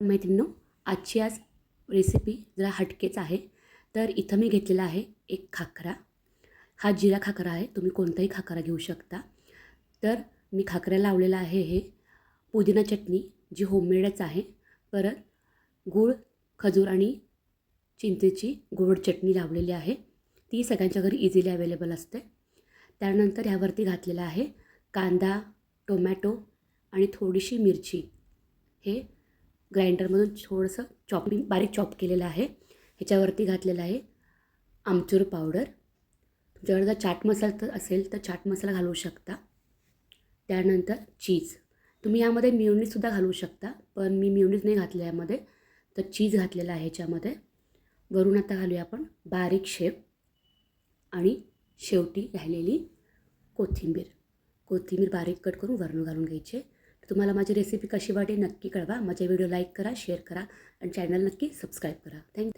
मैत्रिणींनो, आज रेसिपी जरा हटकेच आहे. तर इथं मी घेतलेला आहे एक खाकरा. हा जिरा खाकरा आहे. तुम्ही कोणताही खाकरा घेऊ शकता. तर मी खाकऱ्याला लावलेला आहे हे पुदिना चटणी, जी होममेडच आहे. परत गूळ, खजूर आणि चिंचेची गोड चटणी लावलेली आहे. ती सगळ्यांच्या घरी इझिली अवेलेबल असते. त्यानंतर ह्यावरती घातलेला आहे कांदा, टोमॅटो आणि थोडीशी मिरची. हे ग्राइंडरमधून थोडंसं बारीक चॉप केलेलं आहे. ह्याच्यावरती घातलेलं आहे आमचूर पावडर. तुमच्याकडे जर चाट मसाला तर असेल तर चाट मसाला घालू शकता. त्यानंतर चीज. तुम्ही यामध्ये मेयोनीजसुद्धा घालू शकता, पण मी मेयोनीज नाही घातलं यामध्ये. तर चीज घातलेलं आहे ह्याच्यामध्ये. वरून आता घालूया आपण बारीक शेव आणि शेवटी राहिलेली कोथिंबीर. कोथिंबीर बारीक कट करून वरून घालून घ्यायची. तुम्हाला माझी रेसिपी कशी वाटली नक्की कळवा. माझे व्हिडिओ लाईक करा, शेअर करा आणि चॅनल नक्की सबस्क्राईब करा. थँक्यू.